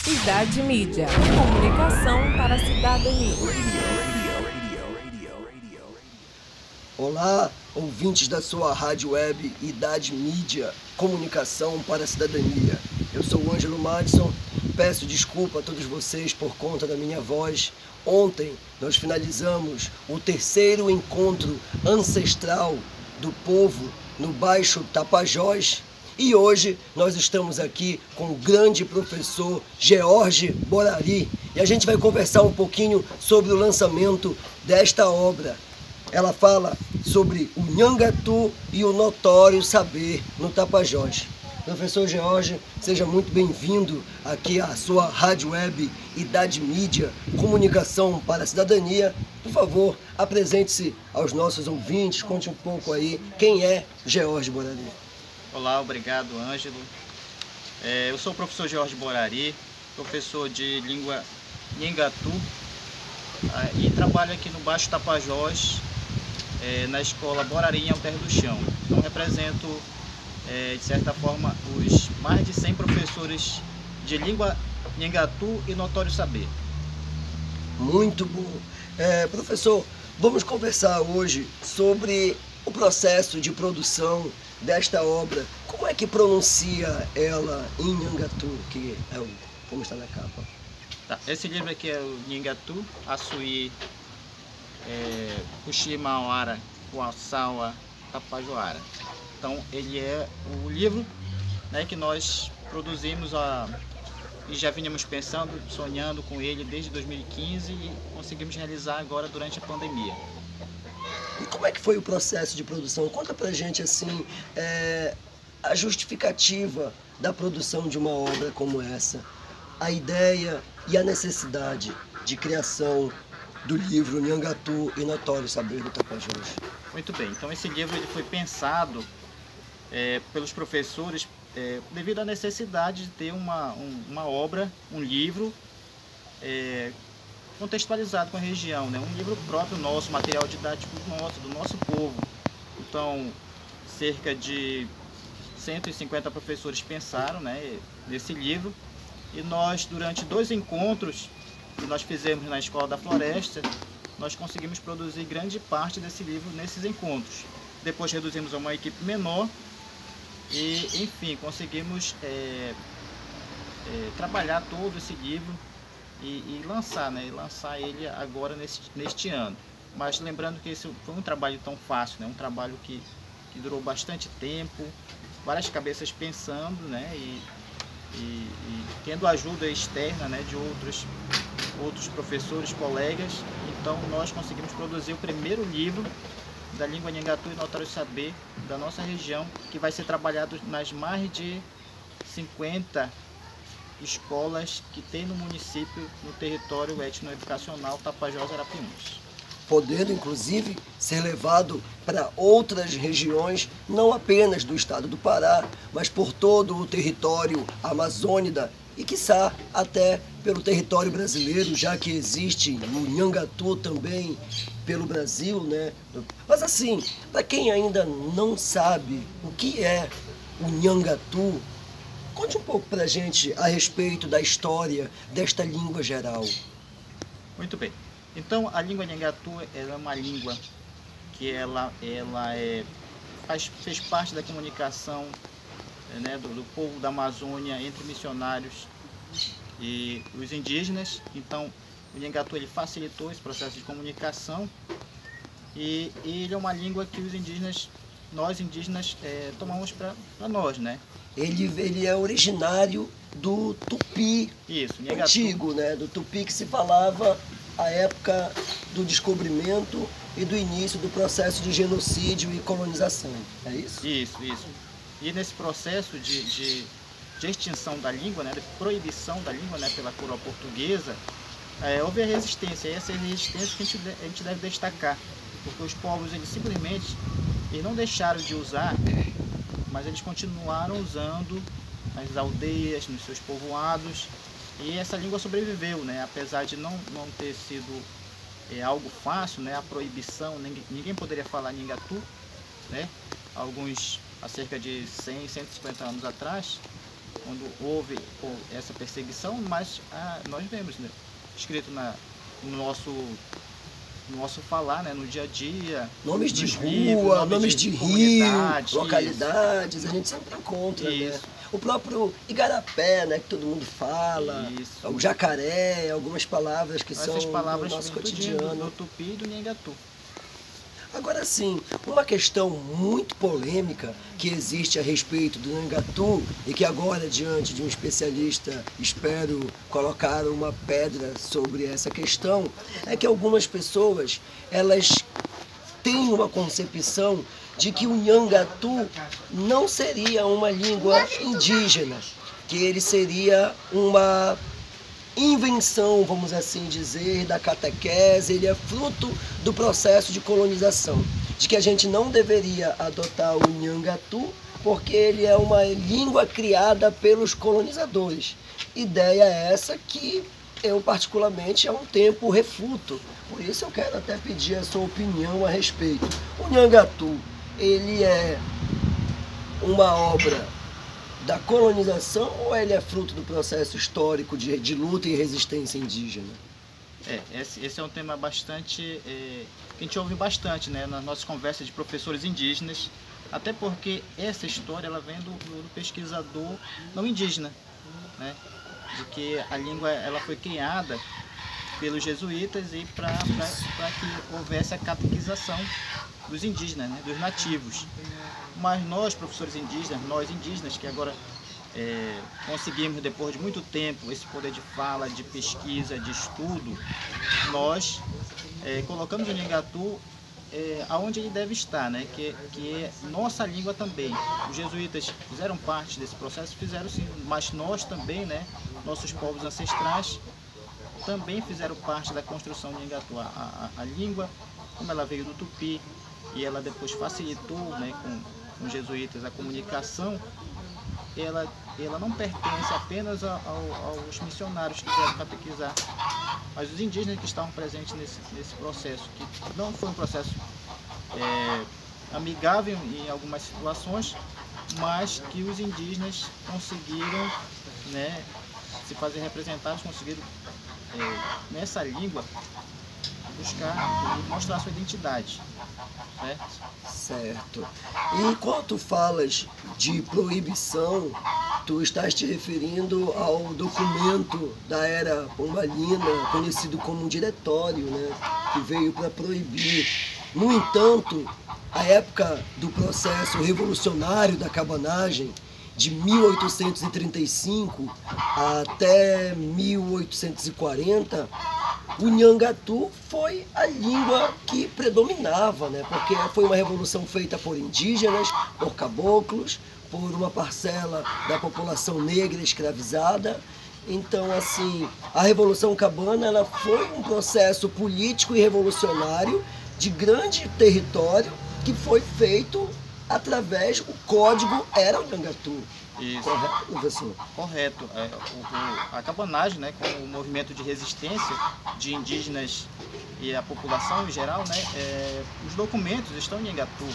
Idade Mídia, comunicação para a cidadania. Olá, ouvintes da sua rádio web Idade Mídia, comunicação para a cidadania. Eu sou o Ângelo Madison, peço desculpa a todos vocês por conta da minha voz. Ontem nós finalizamos o terceiro encontro ancestral do povo no Baixo Tapajós. E hoje nós estamos aqui com o grande professor George Borari e a gente vai conversar um pouquinho sobre o lançamento desta obra. Ela fala sobre o Nhangatu e o notório saber no Tapajós. Professor George, seja muito bem-vindo aqui à sua rádio web Idade Mídia, comunicação para a cidadania. Por favor, apresente-se aos nossos ouvintes, conte um pouco aí quem é George Borari. Olá, obrigado, Ângelo. Eu sou o professor George Borari, professor de língua Nhangatu, e trabalho aqui no Baixo Tapajós, na escola Borari em Alter do Chão. Então represento, de certa forma, os mais de 100 professores de língua Nhangatu e notório saber. Muito bom. Professor, vamos conversar hoje sobre o processo de produção desta obra. Como é que pronuncia ela em Nhangatu, que é como está na capa? Tá. Esse livro aqui é o Nhangatu, Açuí, Puximauara, Kuasawa, Tapajoara. Então ele é o livro, né, que nós produzimos e já vínhamos pensando, sonhando com ele desde 2015 e conseguimos realizar agora durante a pandemia. E como é que foi o processo de produção? Conta pra gente assim, a justificativa da produção de uma obra como essa, a ideia e a necessidade de criação do livro Nhangatu e Notório Saber do Tapajós. Muito bem, então esse livro ele foi pensado pelos professores devido à necessidade de ter uma obra, um livro contextualizado com a região, né? Um livro próprio nosso, material didático nosso, do nosso povo. Então, cerca de 150 professores pensaram, né, nesse livro, e nós, durante 2 encontros que nós fizemos na Escola da Floresta, nós conseguimos produzir grande parte desse livro nesses encontros. Depois reduzimos a uma equipe menor e, enfim, conseguimos trabalhar todo esse livro e lançar, né? E lançar ele agora neste ano. Mas lembrando que esse foi um trabalho tão fácil, né? Um trabalho que durou bastante tempo, várias cabeças pensando, né? E tendo ajuda externa, né? De outros professores, colegas. Então nós conseguimos produzir o primeiro livro da língua Nhangatu e notório saber da nossa região, que vai ser trabalhado nas mais de 50 escolas que tem no município, no território etnoeducacional Tapajós-Arapiuns. Podendo, inclusive, ser levado para outras regiões, não apenas do estado do Pará, mas por todo o território amazônida e, quiçá, até pelo território brasileiro, já que existe o Nhangatu também pelo Brasil, né? Mas assim, para quem ainda não sabe o que é o Nhangatu, conte um pouco para a gente a respeito da história desta língua geral. Muito bem. Então, a língua Nhangatu é uma língua que fez parte da comunicação, né, do povo da Amazônia entre missionários e os indígenas. Então, o Nhangatu ele facilitou esse processo de comunicação e ele é uma língua que nós indígenas, tomamos para nós, né? Ele é originário do tupi. Isso, antigo, né? Do tupi que se falava à época do descobrimento e do início do processo de genocídio e colonização. É isso? Isso. E nesse processo de extinção da língua, né, de proibição da língua, né, pela coroa portuguesa, houve a resistência. E essa resistência que a gente deve destacar, porque os povos eles simplesmente não deixaram de usar, mas eles continuaram usando nas aldeias, nos seus povoados, e essa língua sobreviveu, né? Apesar de não ter sido algo fácil, né? A proibição, ninguém poderia falar Nhangatu, né? Há cerca de 100, 150 anos atrás, quando houve essa perseguição, mas nós vemos, né, escrito no nosso falar, né, no dia a dia. Nomes de rua, livros, nomes de rio, localidades, a gente sempre encontra, né? O próprio Igarapé, né, que todo mundo fala, o jacaré, algumas palavras que são do nosso cotidiano. Do Tupi e do Nhangatu. Agora sim, uma questão muito polêmica que existe a respeito do Nhangatu e que agora, diante de um especialista, espero colocar uma pedra sobre essa questão, é que algumas pessoas, elas têm uma concepção de que o Nhangatu não seria uma língua indígena, que ele seria uma invenção, vamos assim dizer, da catequese, ele é fruto do processo de colonização, de que a gente não deveria adotar o Nhangatu porque ele é uma língua criada pelos colonizadores. Ideia essa que eu particularmente há um tempo refuto, por isso eu quero até pedir a sua opinião a respeito. O Nhangatu, ele é uma obra da colonização ou ele é fruto do processo histórico de luta e resistência indígena? Esse é um tema bastante que a gente ouve bastante, né, nas nossas conversas de professores indígenas, até porque essa história ela vem do pesquisador não indígena, né, de que a língua ela foi criada pelos jesuítas e para que houvesse a catequização dos indígenas, né, dos nativos. Mas nós, professores indígenas, nós indígenas, que agora conseguimos, depois de muito tempo, esse poder de fala, de pesquisa, de estudo, nós colocamos o Nhangatu aonde ele deve estar, né? que é nossa língua também. Os jesuítas fizeram parte desse processo, fizeram sim, mas nós também, né? Nossos povos ancestrais também fizeram parte da construção do Nhangatu. A língua, como ela veio do Tupi, e ela depois facilitou, né, com os jesuítas a comunicação, ela não pertence apenas aos missionários que vieram catequizar, mas os indígenas que estavam presentes nesse processo, que não foi um processo amigável em algumas situações, mas que os indígenas conseguiram, né, se fazer representados, conseguiram nessa língua buscar e mostrar sua identidade. Certo. E quando tu falas de proibição, tu estás te referindo ao documento da era pombalina, conhecido como um diretório, né, que veio para proibir. No entanto, a época do processo revolucionário da cabanagem, de 1835 até 1840, o Nhangatu foi a língua que predominava, né? Porque foi uma revolução feita por indígenas, por caboclos, por uma parcela da população negra escravizada. Então, assim, a Revolução Cabana ela foi um processo político e revolucionário de grande território que foi feito através, o código era o Nhangatu. Isso. Correto, professor? Correto. A cabanagem, né, com o movimento de resistência de indígenas e a população em geral, né, os documentos estão em Nhangatu.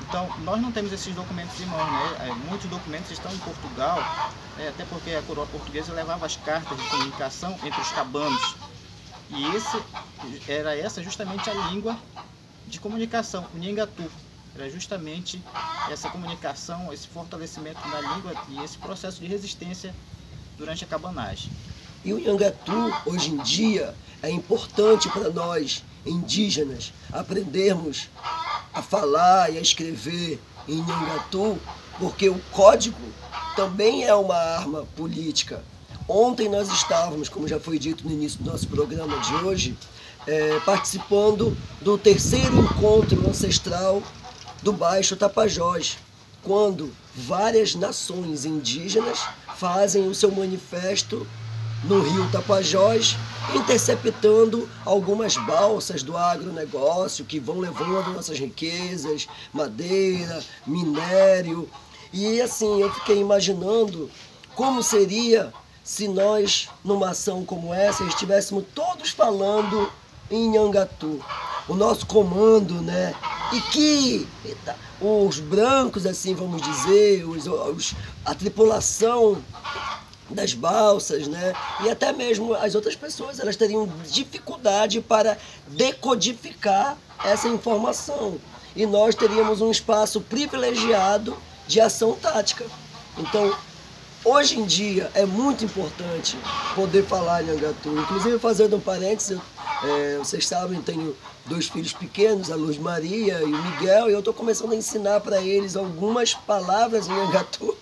Então, nós não temos esses documentos em mão, né? Muitos documentos estão em Portugal, até porque a coroa portuguesa levava as cartas de comunicação entre os cabanos. E essa justamente a língua de comunicação, o Nhangatu. Era justamente essa comunicação, esse fortalecimento da língua e esse processo de resistência durante a cabanagem. E o Nhangatu, hoje em dia, é importante para nós, indígenas, aprendermos a falar e a escrever em Nhangatu, porque o código também é uma arma política. Ontem nós estávamos, como já foi dito no início do nosso programa de hoje, participando do 3º encontro ancestral do Baixo Tapajós, quando várias nações indígenas fazem o seu manifesto no rio Tapajós, interceptando algumas balsas do agronegócio que vão levando nossas riquezas, madeira, minério. E assim, eu fiquei imaginando como seria se nós, numa ação como essa, estivéssemos todos falando em Nhangatu. O nosso comando, né, e que os brancos, assim vamos dizer, a tripulação das balsas, né? E até mesmo as outras pessoas, elas teriam dificuldade para decodificar essa informação. E nós teríamos um espaço privilegiado de ação tática. Então, hoje em dia é muito importante poder falar Nhangatu. Inclusive, fazendo um parênteses, vocês sabem, tenho 2 filhos pequenos, a Luz Maria e o Miguel, e eu estou começando a ensinar para eles algumas palavras em Nhangatu.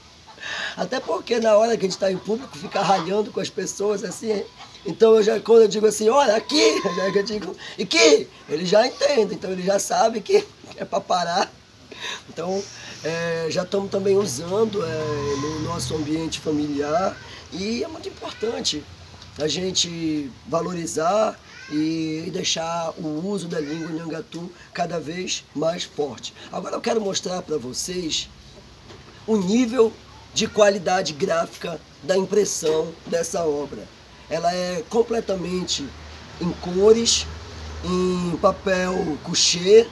Até porque na hora que a gente está em público, fica ralhando com as pessoas assim. Então quando eu digo assim, olha, aqui, eu digo, e que, ele já entende, então ele já sabe que é para parar. Então já estamos também usando no nosso ambiente familiar, e é muito importante a gente valorizar e deixar o uso da língua Nhangatu cada vez mais forte. Agora eu quero mostrar para vocês o nível de qualidade gráfica da impressão dessa obra. Ela é completamente em cores, em papel couché.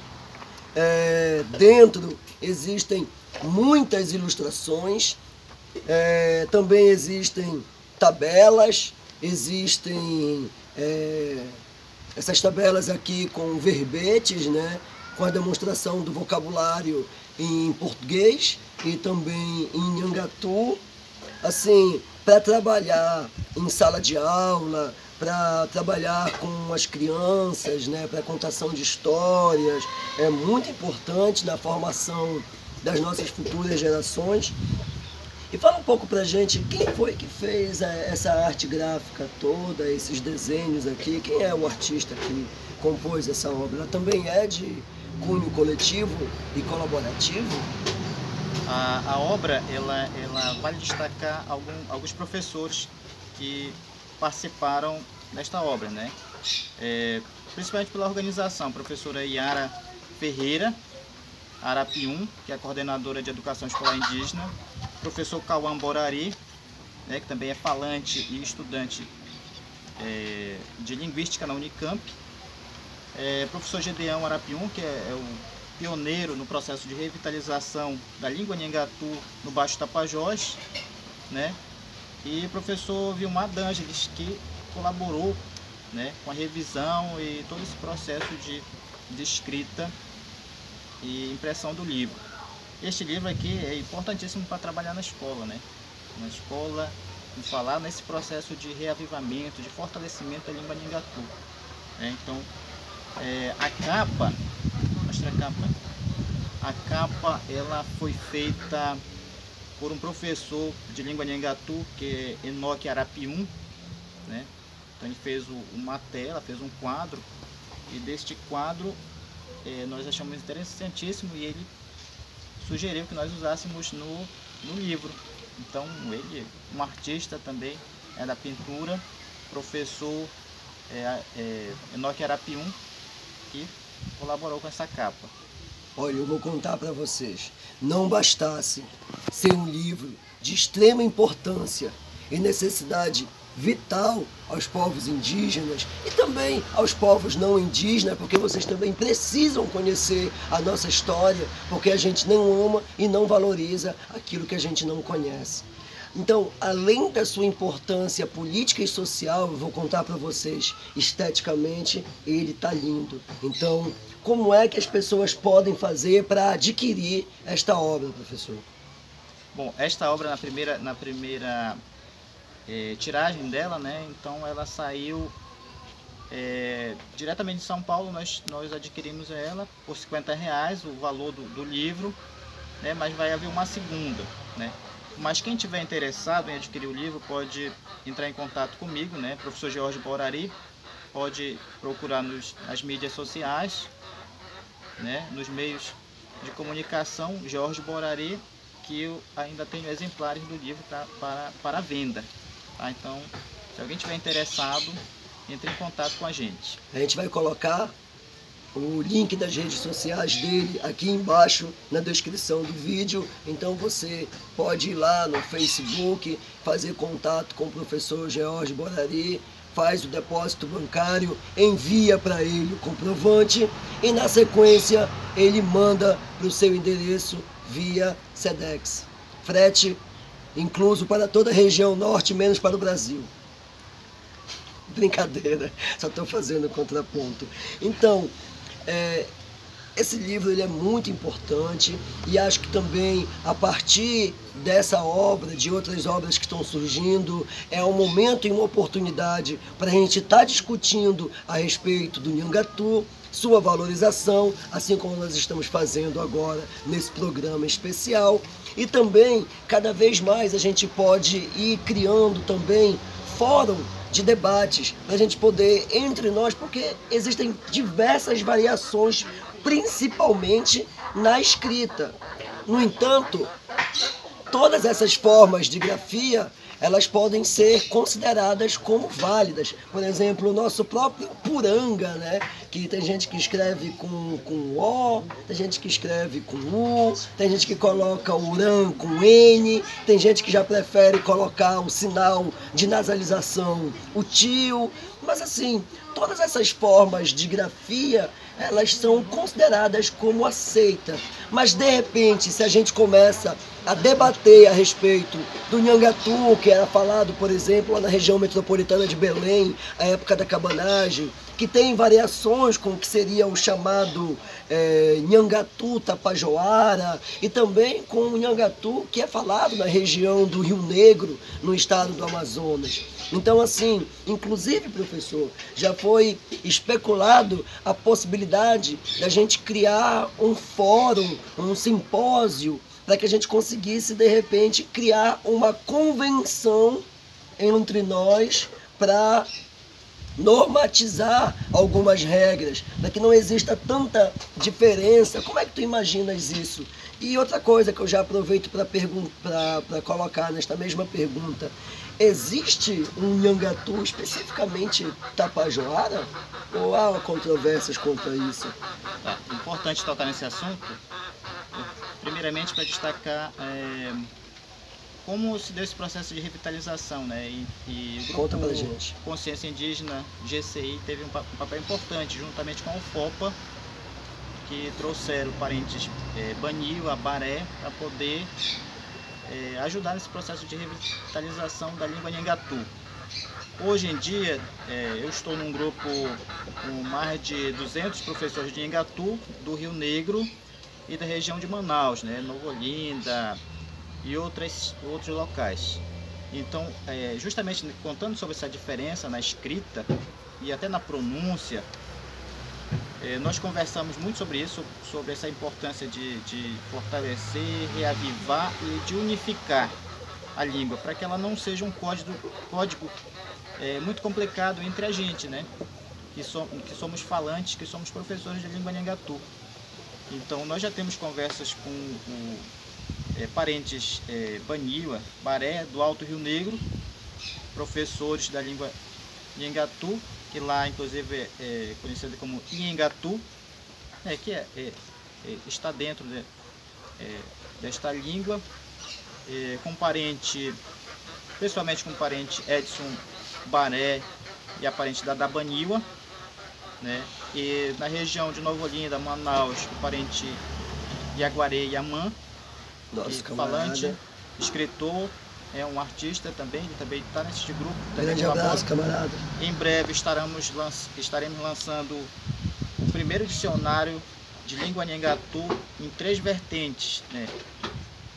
Dentro existem muitas ilustrações, também existem tabelas, existem essas tabelas aqui com verbetes, né, com a demonstração do vocabulário em português e também em Nhangatu, assim, para trabalhar em sala de aula, para trabalhar com as crianças, né, para contação de histórias. É muito importante na formação das nossas futuras gerações. E fala um pouco pra gente, quem foi que fez essa arte gráfica toda, esses desenhos aqui? Quem é o artista que compôs essa obra? Ela também é de cunho coletivo e colaborativo? A obra, ela vale destacar alguns professores que participaram desta obra, né? Principalmente pela organização, a professora Yara Ferreira Arapium, que é a coordenadora de educação escolar indígena, professor Cauã Borari, né, que também é falante e estudante de linguística na Unicamp, professor Gedeão Arapium, que é o pioneiro no processo de revitalização da língua Nhangatu no Baixo Tapajós, né, e professor Vilmar D'Angeles, que colaborou, né, com a revisão e todo esse processo de escrita e impressão do livro. Este livro aqui é importantíssimo para trabalhar na escola, né? Na escola, e falar nesse processo de reavivamento, de fortalecimento da língua Nhangatu. Então, a capa, mostra a capa. A capa, ela foi feita por um professor de língua Nhangatu, que é Enoque Arapium, né? Então ele fez uma tela, fez um quadro, e deste quadro nós achamos interessantíssimo, e ele sugeriu que nós usássemos no livro. Então ele, um artista também, é da pintura, professor Enoque Arapium, que colaborou com essa capa. Olha, eu vou contar para vocês, não bastasse ser um livro de extrema importância e necessidade vital aos povos indígenas e também aos povos não indígenas, porque vocês também precisam conhecer a nossa história, porque a gente não ama e não valoriza aquilo que a gente não conhece. Então, além da sua importância política e social, eu vou contar para vocês, esteticamente, ele está lindo. Então, como é que as pessoas podem fazer para adquirir esta obra, professor? Bom, esta obra na primeira tiragem dela, né? Então ela saiu diretamente de São Paulo. Nós adquirimos ela por R$50 o valor do livro, né? Mas vai haver uma segunda, né? Mas quem tiver interessado em adquirir o livro pode entrar em contato comigo, né? Professor Jorge Borari, pode procurar nas mídias sociais, né? Nos meios de comunicação, Jorge Borari, que eu ainda tenho exemplares do livro para venda. Tá? Então, se alguém tiver interessado, entre em contato com a gente. A gente vai colocar o link das redes sociais dele aqui embaixo na descrição do vídeo. Então você pode ir lá no Facebook, fazer contato com o professor Jorge Borari, faz o depósito bancário, envia para ele o comprovante e na sequência ele manda para o seu endereço via Sedex. Frete incluso para toda a região norte, menos para o Brasil. Brincadeira, só estou fazendo contraponto. Então, esse livro ele é muito importante e acho que também a partir dessa obra, de outras obras que estão surgindo, é um momento e uma oportunidade para a gente estar discutindo a respeito do Nhangatu, sua valorização, assim como nós estamos fazendo agora nesse programa especial. E também, cada vez mais, a gente pode ir criando também fórum de debates, para a gente poder, entre nós, porque existem diversas variações, principalmente na escrita. No entanto, todas essas formas de grafia, elas podem ser consideradas como válidas. Por exemplo, o nosso próprio Puranga, né? Que tem gente que escreve com O, tem gente que escreve com U, tem gente que coloca o Uran com N, tem gente que já prefere colocar o sinal de nasalização, o tio. Mas assim, todas essas formas de grafia, elas são consideradas como aceitas. Mas de repente, se a gente começa a debater a respeito do Nhangatu, que era falado, por exemplo, lá na região metropolitana de Belém, a época da cabanagem, que tem variações com o que seria o chamado Nhangatu Tapajoara, e também com o Nhangatu que é falado na região do Rio Negro, no estado do Amazonas. Então, assim, inclusive, professor, já foi especulado a possibilidade da gente criar um fórum, um simpósio, para que a gente conseguisse, de repente, criar uma convenção entre nós para normatizar algumas regras, para que não exista tanta diferença. Como é que tu imaginas isso? E outra coisa que eu já aproveito para colocar nesta mesma pergunta, existe um Nhangatu especificamente Tapajoara? Ou há controvérsias contra isso? É importante tocar nesse assunto, primeiramente para destacar como se deu esse processo de revitalização, né? E o Conta pra Grupo gente. Consciência Indígena, GCI, teve um papel importante, juntamente com o FOPA, que trouxeram parentes Baniwa, Baré, para poder ajudar nesse processo de revitalização da língua Nhangatu. Hoje em dia, eu estou num grupo com mais de 200 professores de Nhangatu do Rio Negro e da região de Manaus, né, Nova Olinda e outros locais. Então, justamente contando sobre essa diferença na escrita e até na pronúncia, nós conversamos muito sobre isso, sobre essa importância de fortalecer, reavivar e de unificar a língua, para que ela não seja um código muito complicado entre a gente, né? Que somos falantes, que somos professores de língua Nhangatu. Então, nós já temos conversas com parentes Baniwa, Baré, do Alto Rio Negro, professores da língua Nhangatu, que lá inclusive é conhecida como Nhangatu, que está dentro desta língua, com parente, pessoalmente com o parente Edson Baré e a parente da Baniwa, né? E na região de Nova Olinda, Manaus, o parente Yaguaré Yaman, falante, escritor, é um artista também, ele também está nesse grupo. Grande abraço, camarada. Em breve estaremos lançando o primeiro dicionário de língua Nhangatu em 3 vertentes, né?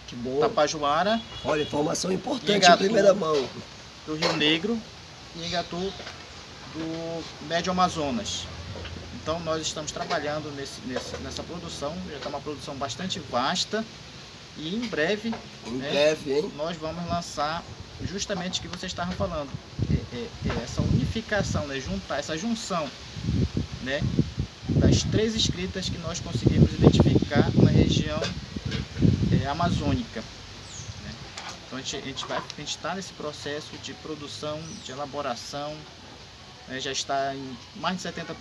Que bom. Tapajoara. Olha, informação importante Nhangatu em primeira mão. Do Rio Negro e Nhangatu do Médio Amazonas. Então nós estamos trabalhando nessa produção, já está uma produção bastante vasta. E em breve, hein? Nós vamos lançar justamente o que vocês estavam falando, essa unificação, né? Essa junção, né? Das 3 escritas que nós conseguimos identificar na região amazônica, né? Então a gente está nesse processo de produção, de elaboração, né, já está em mais de 70%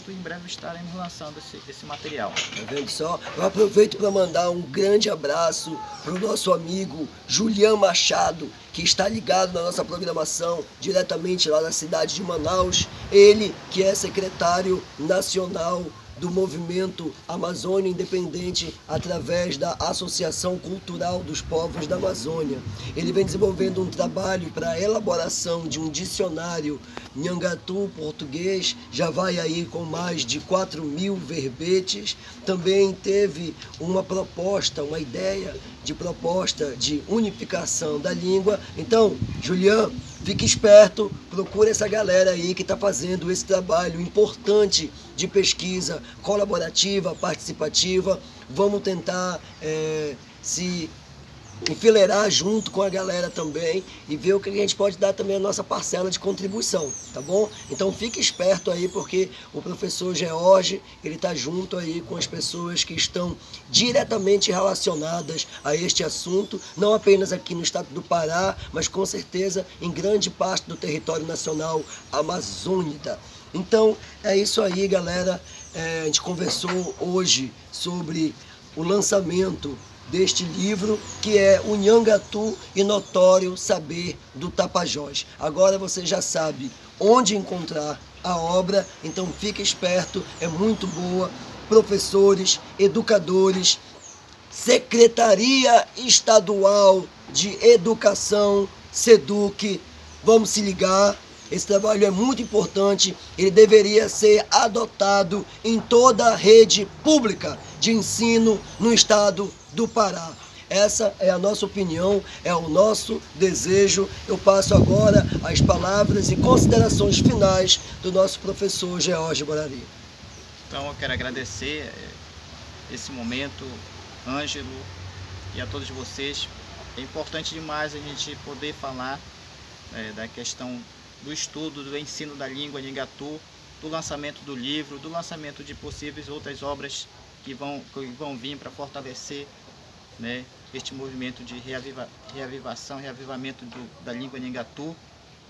e em breve estaremos lançando esse material. Tá vendo só? Eu aproveito para mandar um grande abraço para o nosso amigo Julian Machado, que está ligado na nossa programação diretamente lá na cidade de Manaus. Ele que é secretário nacional do movimento Amazônia Independente através da Associação Cultural dos Povos da Amazônia. Ele vem desenvolvendo um trabalho para a elaboração de um dicionário Nhangatu português, já vai aí com mais de 4.000 verbetes. Também teve uma proposta, uma ideia de proposta de unificação da língua. Então, Julian, fique esperto, procure essa galera aí que está fazendo esse trabalho importante de pesquisa colaborativa, participativa. Vamos tentar se enfileirar junto com a galera também e ver o que a gente pode dar também a nossa parcela de contribuição, tá bom? Então fique esperto aí, porque o professor George, ele está junto aí com as pessoas que estão diretamente relacionadas a este assunto, não apenas aqui no estado do Pará, mas com certeza em grande parte do território nacional amazônica. Então é isso aí, galera. A gente conversou hoje sobre o lançamento deste livro, que é o Nhangatu e Notório Saber do Tapajós. Agora você já sabe onde encontrar a obra, então fique esperto, é muito boa. Professores, educadores, Secretaria Estadual de Educação, SEDUC, vamos se ligar. Esse trabalho é muito importante, ele deveria ser adotado em toda a rede pública de ensino no estado do Pará. Essa é a nossa opinião, é o nosso desejo. Eu passo agora as palavras e considerações finais do nosso professor George Borari. Então eu quero agradecer esse momento, Ângelo, e a todos vocês. É importante demais a gente poder falar da questão do estudo, do ensino da língua Nhangatu, do lançamento do livro, do lançamento de possíveis outras obras que vão vir para fortalecer, né, este movimento de reavivamento da língua Nhangatu,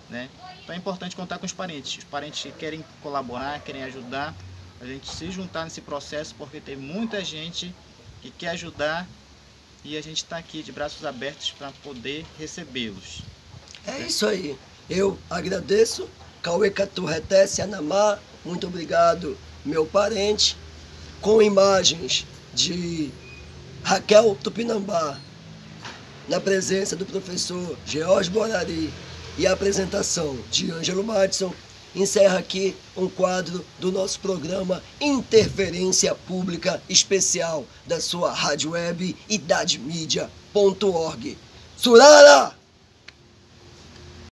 né? Então é importante contar com os parentes que querem colaborar, querem ajudar, a gente se juntar nesse processo, porque tem muita gente que quer ajudar e a gente está aqui de braços abertos para poder recebê-los. É isso aí. Eu agradeço, Cauê Caturretesse Anamá, muito obrigado, meu parente, com imagens de Raquel Tupinambá, na presença do professor George Borari e a apresentação de Ângelo Madison, encerra aqui um quadro do nosso programa Interferência Pública Especial da sua rádio web idademídia.org. Surara!